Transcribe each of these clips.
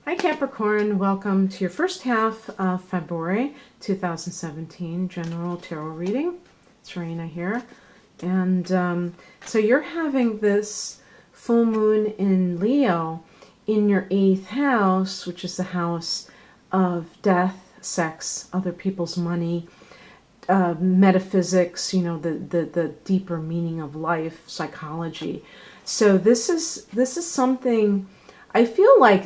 Hi Capricorn, welcome to your first half of February 2017 general tarot reading. It's Raina here. And so you're having this full moon in Leo in your 8th house, which is the house of death, sex, other people's money, metaphysics, the deeper meaning of life, psychology. So this is something. I feel like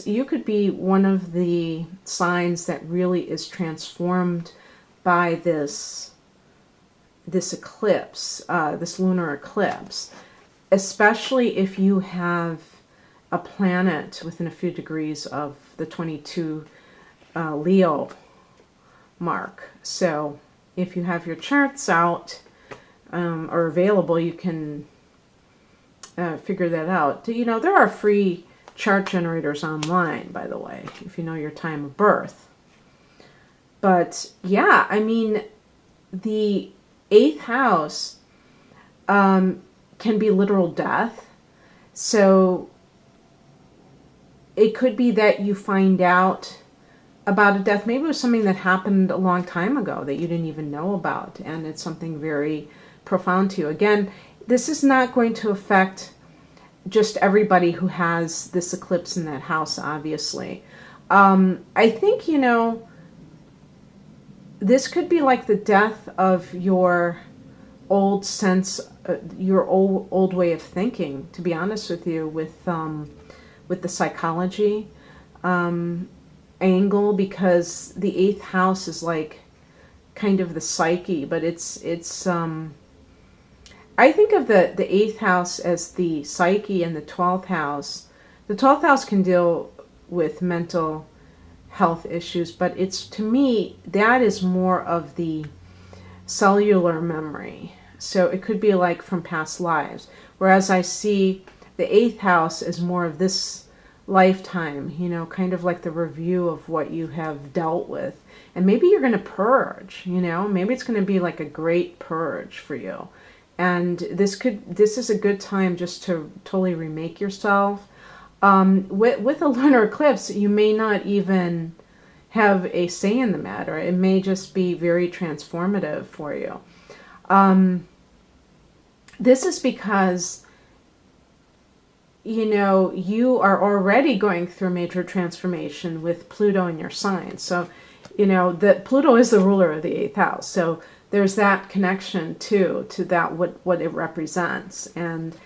you could be one of the signs that really is transformed by this eclipse, this lunar eclipse, especially if you have a planet within a few degrees of the 22 Leo mark. So if you have your charts out or available, you can figure that out. There are free chart generators online, by the way, if you know your time of birth. But yeah, I mean, the 8th house can be literal death. So it could be that you find out about a death. Maybe it was something that happened a long time ago that you didn't even know about, and it's something very profound to you. Again, this is not going to affect just everybody who has this eclipse in that house, obviously. I think, this could be like the death of your old sense, your old way of thinking, to be honest with you, with the psychology angle, because the 8th house is like kind of the psyche, but it's I think of the 8th house as the psyche, and the 12th house. The 12th house can deal with mental health issues, but to me, that is more of the cellular memory. So it could be like from past lives. Whereas I see the 8th house as more of this lifetime, kind of like the review of what you have dealt with. And maybe you're going to purge, maybe it's going to be like a great purge for you. And this is a good time just to totally remake yourself. With a lunar eclipse, you may not even have a say in the matter. It may just be very transformative for you. This is because, you are already going through a major transformation with Pluto in your sign. So, that Pluto is the ruler of the 8th house. So there's that connection too, to that, what it represents. And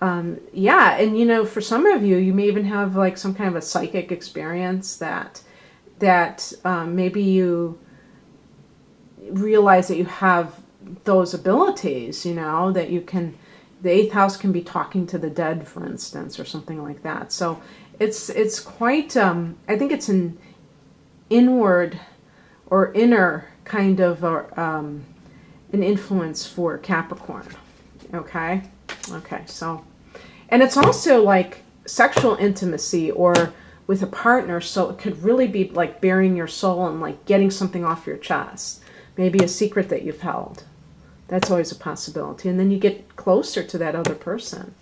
and for some of you, you may even have like some kind of a psychic experience that maybe you realize that you have those abilities, that you can, the 8th house can be talking to the dead, for instance, or something like that. So it's quite, I think it's an inward or inner kind of an influence for Capricorn. Okay, so, and it's also like sexual intimacy or with a partner, so it could really be like bearing your soul and like getting something off your chest, maybe a secret that you've held. That's always a possibility, and then you get closer to that other person.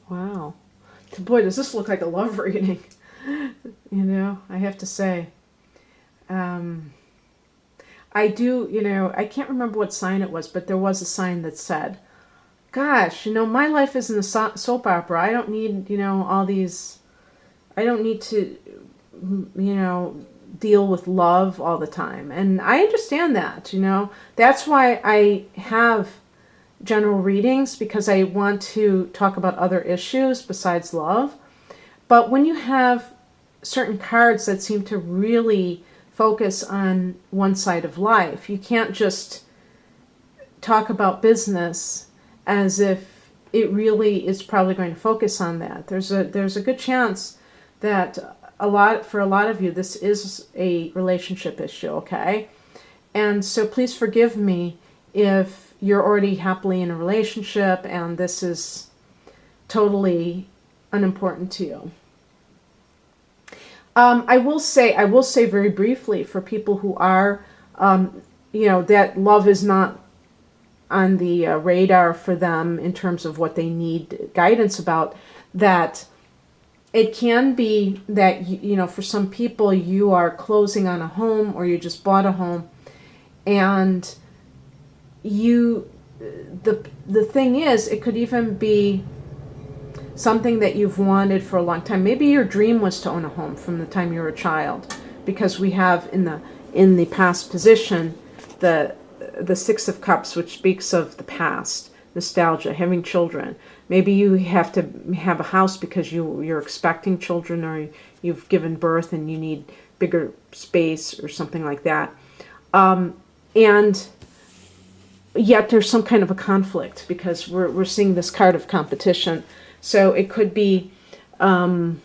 Wow. Boy, does this look like a love reading. I have to say. I do, I can't remember what sign it was, but there was a sign that said, gosh, my life isn't a soap opera. I don't need, all these, I don't need to, deal with love all the time. And I understand that, That's why I have general readings, because I want to talk about other issues besides love. But when you have certain cards that seem to really focus on one side of life, you can't just talk about business as if it really is probably going to focus on that. There's a good chance that for a lot of you, this is a relationship issue, okay? And so please forgive me if you're already happily in a relationship and this is totally unimportant to you. I will say very briefly for people who are, that love is not on the radar for them in terms of what they need guidance about, that it can be that, for some people you are closing on a home or you just bought a home, and the thing is, it could even be something that you've wanted for a long time. Maybe your dream was to own a home from the time you were a child, because we have in the past position the Six of Cups, which speaks of the past, nostalgia, having children. Maybe you have to have a house because you're expecting children, or you've given birth and you need bigger space or something like that. And yet there's some kind of a conflict because we're seeing this card of competition. So it could be like,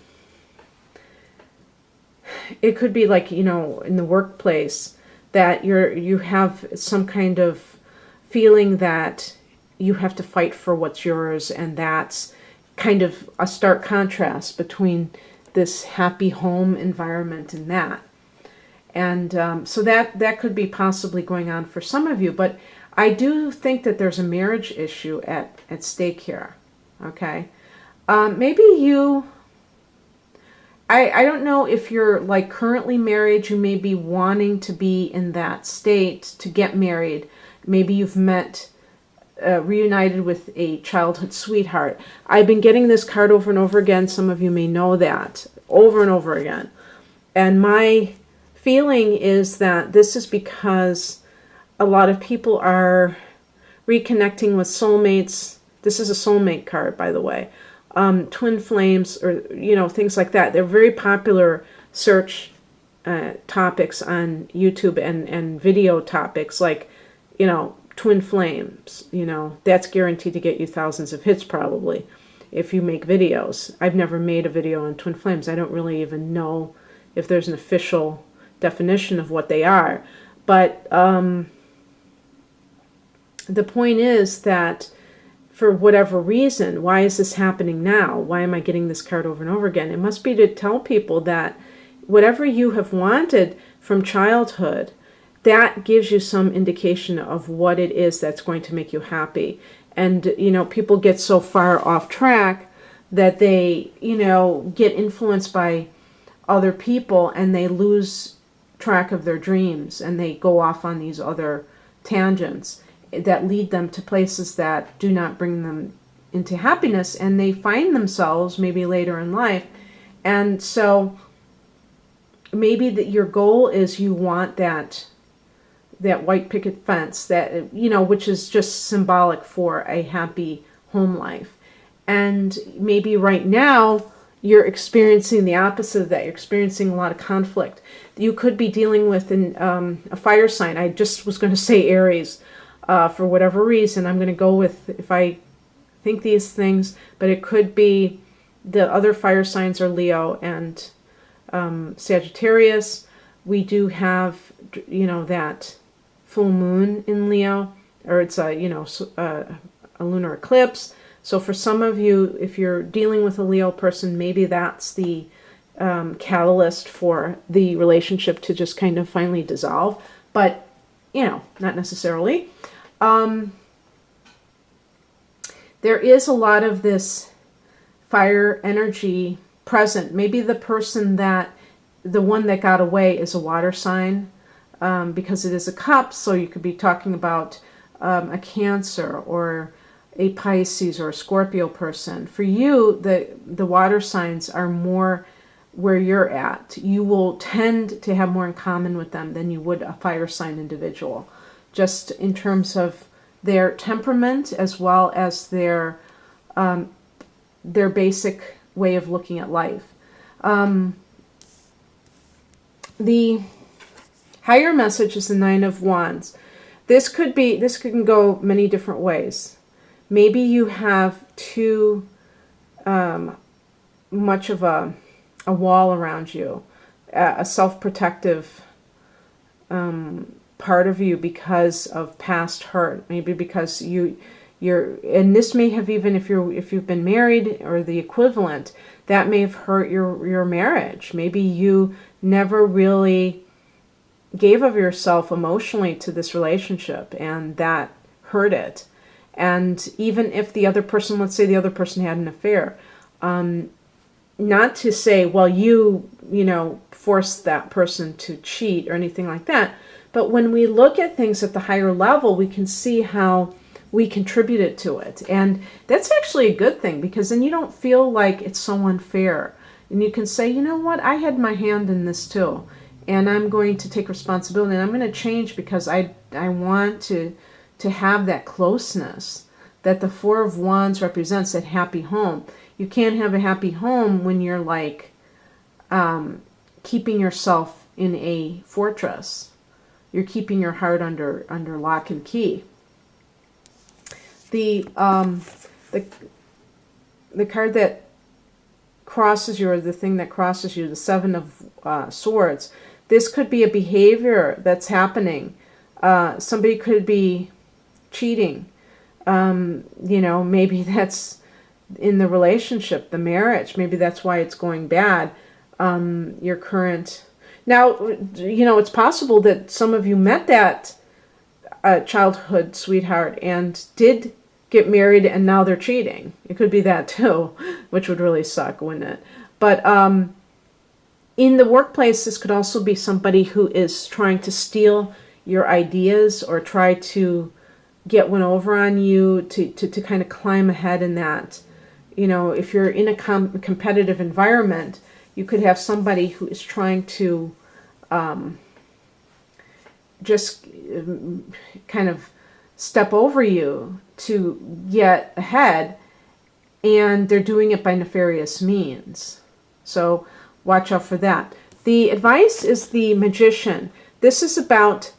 in the workplace, that you have some kind of feeling that you have to fight for what's yours, and that's kind of a stark contrast between this happy home environment and that. And so that could be possibly going on for some of you, but I do think that there's a marriage issue at stake here, okay? Maybe I don't know if you're like currently married. You may be wanting to be in that state to get married. Maybe you've reunited with a childhood sweetheart. I've been getting this card over and over again. Some of you may know that, over and over again. And my feeling is that this is because a lot of people are reconnecting with soulmates. This is a soulmate card, by the way. Twin flames, or things like that. They're very popular search topics on YouTube and video topics, like twin flames. That's guaranteed to get you thousands of hits probably if you make videos. I've never made a video on twin flames. I don't really even know if there's an official definition of what they are, but the point is that for whatever reason, why is this happening now? Why am I getting this card over and over again? It must be to tell people that whatever you have wanted from childhood, that gives you some indication of what it is that's going to make you happy. And, people get so far off track that they, get influenced by other people and they lose track of their dreams and they go off on these other tangents that lead them to places that do not bring them into happiness, and they find themselves maybe later in life. And so maybe that your goal is you want that white picket fence, that which is just symbolic for a happy home life. And maybe right now you're experiencing the opposite of that. You're experiencing a lot of conflict. You could be dealing with a fire sign. I just was going to say Aries. For whatever reason, I'm going to go with, if I think these things, but it could be the other fire signs are Leo and Sagittarius. We do have, that full moon in Leo, or it's a lunar eclipse. So for some of you, if you're dealing with a Leo person, maybe that's the catalyst for the relationship to just kind of finally dissolve. But, not necessarily. There is a lot of this fire energy present. Maybe the one that got away is a water sign, because it is a cup, so you could be talking about a Cancer or a Pisces or a Scorpio person. For you, the water signs are more where you're at. You will tend to have more in common with them than you would a fire sign individual, just in terms of their temperament as well as their basic way of looking at life. The higher message is the Nine of Wands. This can go many different ways. Maybe you have too much of a a wall around you, a self-protective part of you because of past hurt. Maybe because and this may have, even if you've been married or the equivalent, that may have hurt your marriage. Maybe you never really gave of yourself emotionally to this relationship, and that hurt it. And even if the other person, let's say the other person had an affair, not to say, well, you forced that person to cheat or anything like that, but when we look at things at the higher level, we can see how we contributed to it. And that's actually a good thing, because then you don't feel like it's so unfair. And you can say, you know what, I had my hand in this too, and I'm going to take responsibility, and I'm going to change because I want to have that closeness that the Four of Wands represents, that happy home. You can't have a happy home when you're like keeping yourself in a fortress. You're keeping your heart under lock and key. The card that crosses you, or the thing that crosses you, the Seven of Swords. This could be a behavior that's happening. Somebody could be cheating. Maybe that's in the relationship, the marriage. Maybe that's why it's going bad. Your current... Now, it's possible that some of you met that childhood sweetheart and did get married, and now they're cheating. It could be that too, which would really suck, wouldn't it? But in the workplace, this could also be somebody who is trying to steal your ideas or try to get one over on you to kind of climb ahead in that. If you're in a competitive environment, you could have somebody who is trying to just kind of step over you to get ahead, and they're doing it by nefarious means. So watch out for that. The advice is the Magician. This is about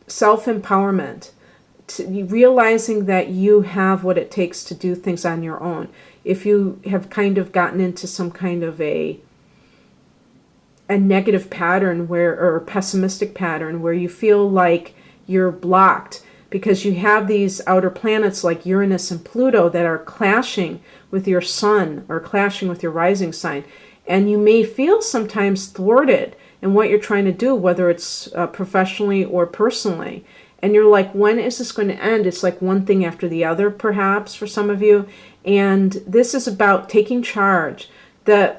self-empowerment, realizing that you have what it takes to do things on your own. If you have kind of gotten into some kind of a negative pattern or a pessimistic pattern where you feel like you're blocked because you have these outer planets like Uranus and Pluto that are clashing with your sun or clashing with your rising sign, and you may feel sometimes thwarted in what you're trying to do, whether it's professionally or personally. And you're like, when is this going to end? It's like one thing after the other, perhaps, for some of you. And this is about taking charge. The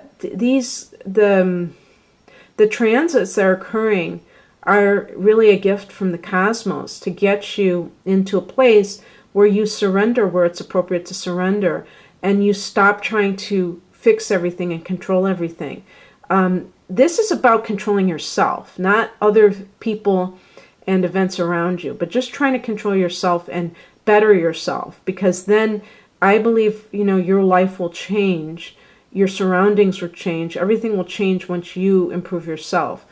transits that are occurring are really a gift from the cosmos to get you into a place where you surrender where it's appropriate to surrender, and you stop trying to fix everything and control everything. This is about controlling yourself, not other people and events around you, but just trying to control yourself and better yourself, because then I believe, your life will change, your surroundings will change, everything will change once you improve yourself.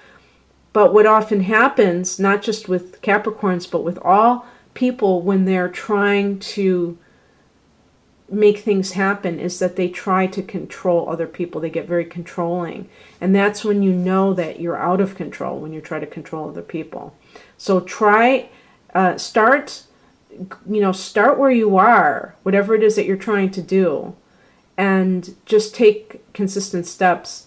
But what often happens, not just with Capricorns, but with all people when they're trying to make things happen, is that they try to control other people. They get very controlling. And that's when you know that you're out of control, when you try to control other people. So start where you are, whatever it is that you're trying to do, and just take consistent steps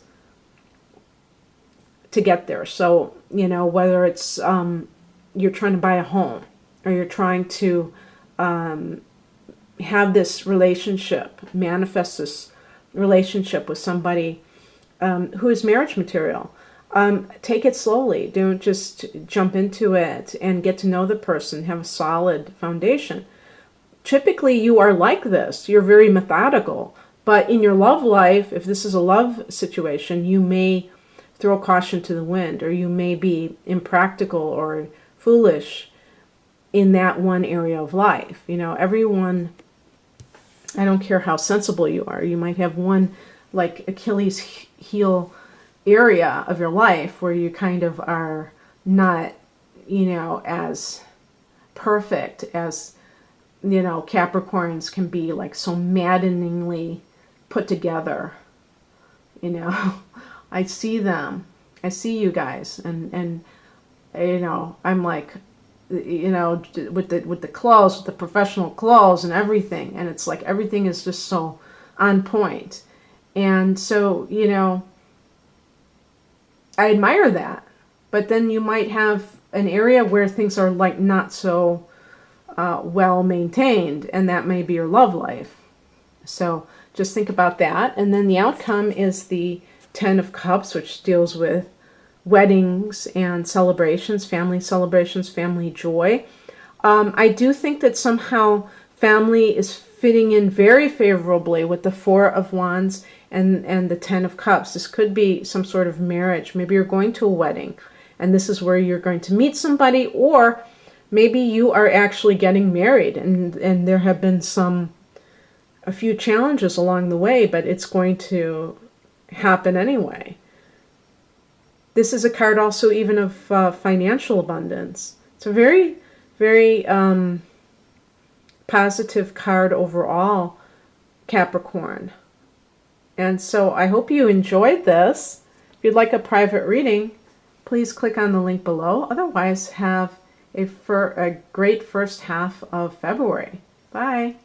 to get there. So, whether it's you're trying to buy a home, or you're trying to have this relationship, manifest this relationship with somebody who is marriage material. Take it slowly. Don't just jump into it, and get to know the person, have a solid foundation. Typically, you are like this. You're very methodical. But in your love life, if this is a love situation, you may throw caution to the wind, or you may be impractical or foolish in that one area of life. Everyone, I don't care how sensible you are, you might have one like Achilles heel area of your life where you kind of are not, as perfect as, Capricorns can be, like so maddeningly put together, I see them. I see you guys, and you know, I'm like, you know, with the clothes, with the professional clothes and everything, and it's like everything is just so on point. And so, you know, I admire that. But then you might have an area where things are like not so well maintained, and that may be your love life. So just think about that. And then the outcome is the Ten of Cups, which deals with weddings and celebrations, family joy. I do think that somehow family is fitting in very favorably with the Four of Wands and the Ten of Cups. This could be some sort of marriage. Maybe you're going to a wedding, and this is where you're going to meet somebody, or maybe you are actually getting married, and there have been a few challenges along the way, but it's going to happen anyway. This is a card also even of financial abundance. It's a very, very positive card overall, Capricorn. And so I hope you enjoyed this. If you'd like a private reading, please click on the link below. Otherwise, have a great first half of February. Bye.